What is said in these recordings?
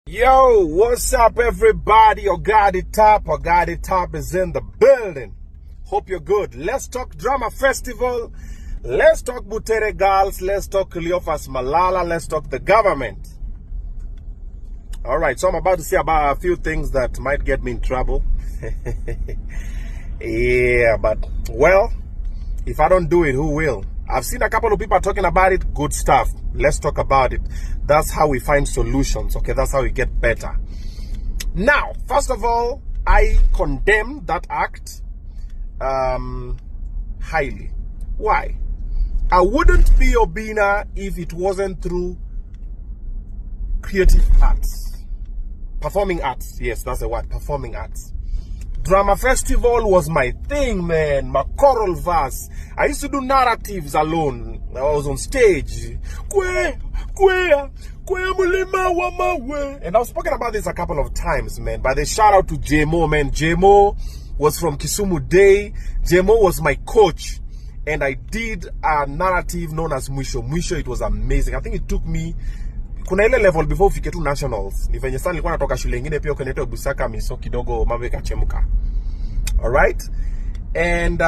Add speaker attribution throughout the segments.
Speaker 1: Yo, what's up everybody? Ogadi Top is in the building. Hope you're good. Let's talk drama festival. Let's talk Butere girls. Let's talk Cleophas Malala. Let's talk the government. Alright, so I'm about to say about a few things that might get me in trouble. Yeah, but well, if I don't do it, who will? I've seen a couple of people talking about it. Good stuff. Let's talk about it. That's how we find solutions. Okay, that's how we get better. Now, first of all, I condemn that act highly. Why? I wouldn't be Obinna if it wasn't through creative arts. Performing arts. Yes, that's the word. Performing arts. Drama festival was my thing, man. My choral verse. I used to do narratives alone. I was on stage. And I've spoken about this a couple of times, man. But they shout out to Jemo, man. Jemo was from Kisumu Day. Jemo was my coach. And I did a narrative known as Mwisho. Mwisho, it was amazing. I think it took me kuna ile level before ufike tu nationals. Ni venye sana nilikuwa natoka shule nyingine pia ukaenda Busaka miso kidogo mambo ikachemka. All right? And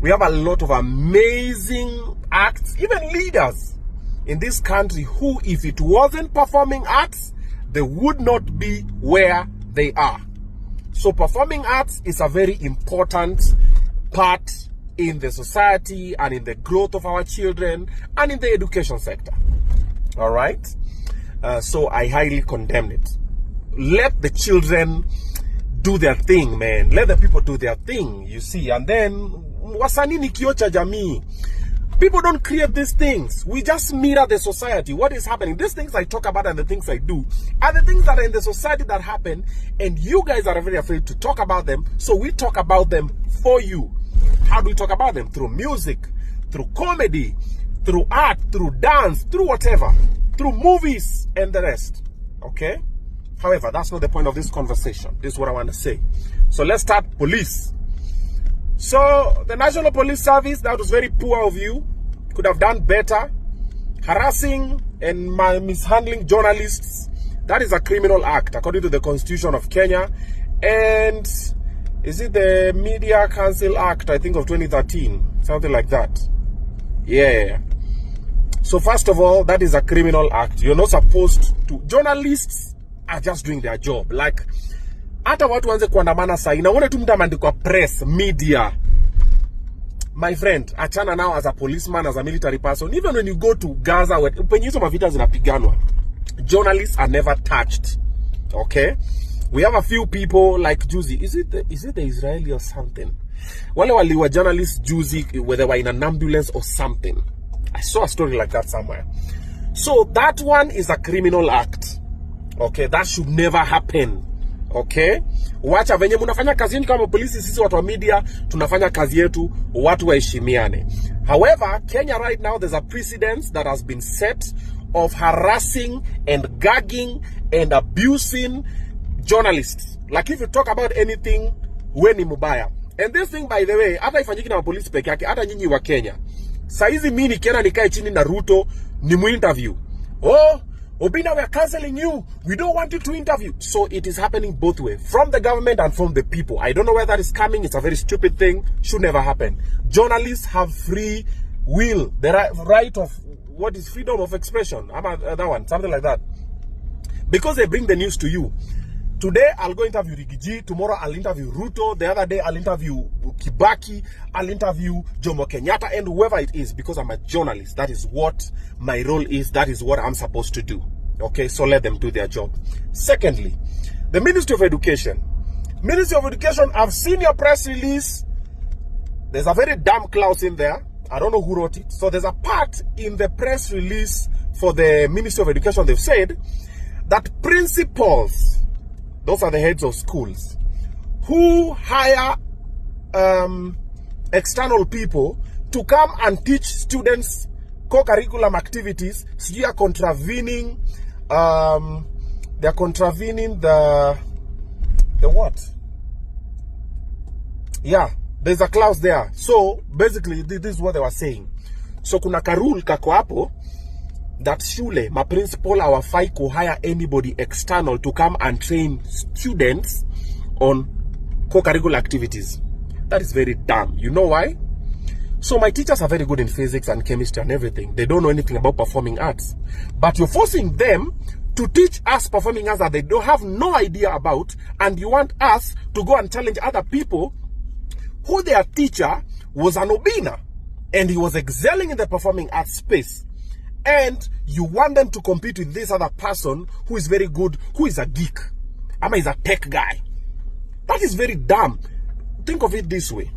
Speaker 1: we have a lot of amazing acts, even leaders in this country who, if it wasn't performing arts, they would not be where they are. So performing arts is a very important part in the society and in the growth of our children and in the education sector. All right? So I highly condemn it. Let the children do their thing, man. Let the people do their thing, you see. And then, wasanii ni kioo cha jamii. People don't create these things. We just mirror the society. What is happening? These things I talk about and the things I do are the things that are in the society that happen, and you guys are very afraid to talk about them. So we talk about them for you. How do we talk about them? Through music, through comedy, through art, through dance, through whatever, through movies and the rest. Okay? However, that's not the point of this conversation. This is what I want to say. So let's start police. So the National Police Service, that was very poor of you. Could have done better. Harassing and mishandling journalists, that is a criminal act according to the Constitution of Kenya. And is it the Media Council Act, I think, of 2013? Something like that. Yeah. So first of all, that is a criminal act. You're not supposed to. Journalists are just doing their job. Like, hata watu wanze kuandamana sahi. Na wone tu mtu ameandikwa press, media. My friend, achana now as a policeman, as a military person. Even when you go to Gaza, penye hizo mavita zinapiganwa, journalists are never touched. Okay? We have a few people like Juzi. Is it the Israeli or something? Wale waliwa journalists Juzi, whether they were in an ambulance or something. I saw a story like that somewhere. So that one is a criminal act. Okay, that should never happen. Okay? Wacha venye munafanya kazi yenu kama polisi, sisi watu wa media tunafanya kazi yetu, watu waheshimiane. However, Kenya right now, there's a precedent that has been set of harassing and gagging and abusing journalists. Like if you talk about anything, we ni mubaya. And this thing, by the way, hata ifanyiki na polisi peke yake, hata nyinyi wa Kenya. Saizi mimi nikienda nikae chini na Ruto ni mu-interview. Oh, Obinna, we are canceling you. We don't want you to interview. So it is happening both ways, from the government and from the people. I don't know where that is coming. It's a very stupid thing. Should never happen. Journalists have free will. The right of, what is freedom of expression? That one, something like that. Because they bring the news to you. Today, I'll go interview Rigiji. Tomorrow, I'll interview Ruto. The other day, I'll interview Kibaki. I'll interview Jomo Kenyatta and whoever it is, because I'm a journalist. That is what my role is. That is what I'm supposed to do. Okay, so let them do their job. Secondly, the Ministry of Education. Ministry of Education, I've seen your press release. There's a very damn clause in there. I don't know who wrote it. So there's a part in the press release for the Ministry of Education. They've said that principals, those are the heads of schools, who hire external people to come and teach students co-curriculum activities, they are contravening the what? Yeah, there's a clause there. So basically, this is what they were saying. So kuna karul kako hapo that shule, my principal, our FI could hire anybody external to come and train students on co-curricular activities. That is very dumb. You know why? So my teachers are very good in physics and chemistry and everything. They don't know anything about performing arts. But you're forcing them to teach us performing arts that they don't have no idea about, and you want us to go and challenge other people who their teacher was an Obinna and he was excelling in the performing arts space. And you want them to compete with this other person who is very good, who is a geek. Ama is a tech guy. That is very dumb. Think of it this way.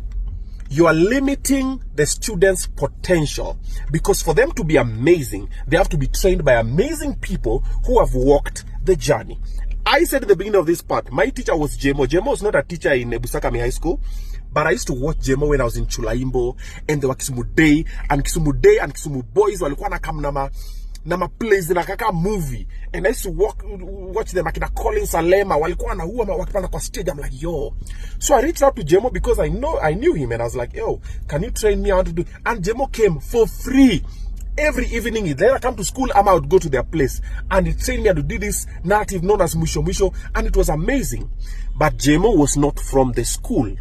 Speaker 1: You are limiting the students' potential, because for them to be amazing, they have to be trained by amazing people who have walked the journey. I said at the beginning of this part, my teacher was Jemo. Jemo was not a teacher in Busakami High School, but I used to watch Jemo when I was in Chulaimbo, and there were Kisumu Day and Kisumu Boys walikuwa na kam nama plays in a kaka movie, and I used to watch them akina Colin Salema walikuwa na huwa wakipanda kwa stage. I'm like, yo. So I reached out to Jemo because I knew him, and I was like, yo, can you train me how to do? And Jemo came for free. Every evening he'd either come to school, I would go to their place, and he trained me how to do this narrative known as Musho, and it was amazing. But Jemo was not from the school.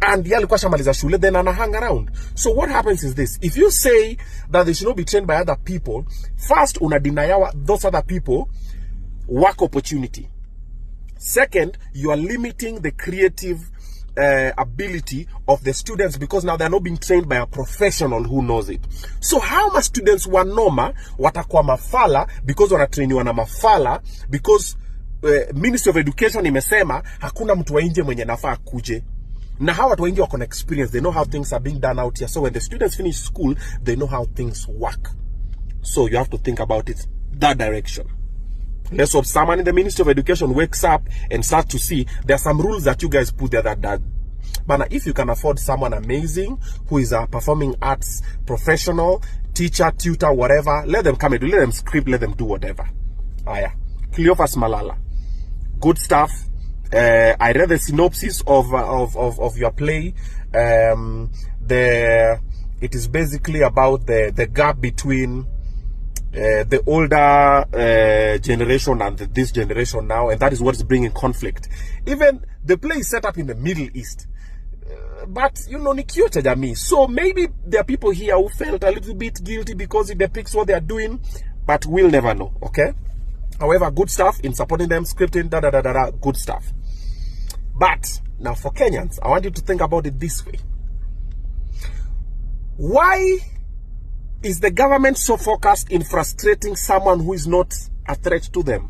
Speaker 1: And then I hang around. So what happens is this: if you say that they should not be trained by other people, first, una deny those other people work opportunity. Second, you are limiting the creative ability of the students, because now they're not being trained by a professional who knows it. So how much students wanoma watakuwa mafala because wanatrainiwa na mafala, because Ministry of Education imesema hakuna mtu wa nje mwenye nafaa kuje. Na hawa watu wengi wako na experience, they know how things are being done out here. So when the students finish school, they know how things work. So you have to think about it that direction. Let's hope someone in the Ministry of Education wakes up and start to see there are some rules that you guys put there that but if you can afford someone amazing who is a performing arts professional, teacher, tutor, whatever, let them come and do, let them script, let them do whatever. Yeah. Cleophas Malala, good stuff. I read the synopsis of your play. It is basically about the gap between the older generation and this generation now, and that is what is bringing conflict. Even the play is set up in the Middle East, but you know, nikiota jamii. So maybe there are people here who felt a little bit guilty because it depicts what they are doing, but we'll never know. Okay. However, good stuff in supporting them, scripting, good stuff. But now for Kenyans, I want you to think about it this way. Why is the government so focused in frustrating someone who is not a threat to them?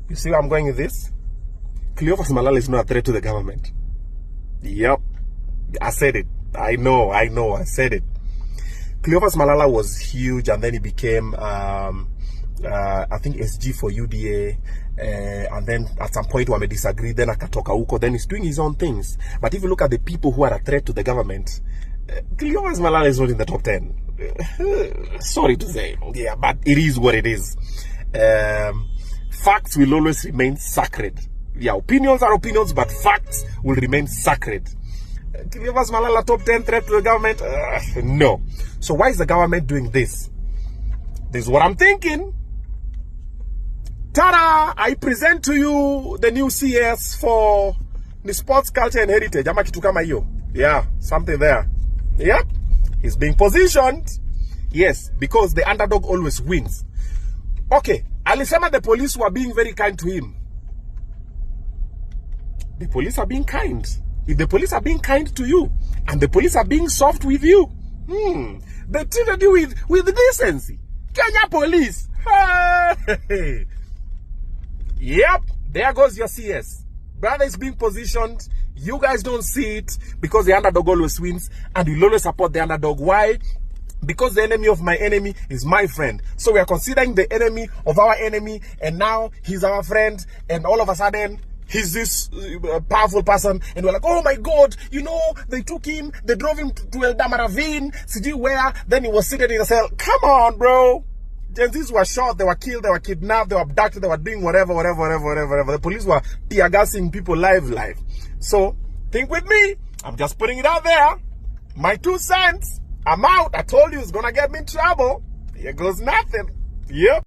Speaker 1: You see where I'm going with this? Cleophas Malala is not a threat to the government. Yep, I said it. I know, I said it. Cleophas Malala was huge, and then he became, I think, SG for UDA. And then at some point we disagree, then akatoka huko, then he's doing his own things. But if you look at the people who are a threat to the government, Cleophas Malala is not in the top 10. Sorry to say. Yeah, but it is what it is. Facts will always remain sacred. Yeah, opinions are opinions, but facts will remain sacred. Cleophas Malala top 10 threat to the government? No. So why is the government doing this? This is what I'm thinking. Ta-da! I present to you the new CS for the sports, culture, and heritage. Ama kitu kama hiyo. Yeah, something there. Yep. He's being positioned. Yes, because the underdog always wins. Okay. Alisema the police were being very kind to him. The police are being kind. If the police are being kind to you, and the police are being soft with you, they treated you with decency. Kenya police. Hey. Yep, there goes your CS. Brother is being positioned. You guys don't see it because the underdog always wins, and you'll always support the underdog. Why? Because the enemy of my enemy is my friend. So we are considering the enemy of our enemy, and now he's our friend, and all of a sudden he's this powerful person, and we're like, oh my God, you know, they took him, they drove him to El Damaravine, see where, then he was seated in a cell. Come on, bro. Gen Zs were shot, they were killed, they were kidnapped, they were abducted, they were doing whatever. The police were tear gassing people live. So, think with me. I'm just putting it out there. My 2 cents. I'm out. I told you it's gonna get me in trouble. Here goes nothing. Yep.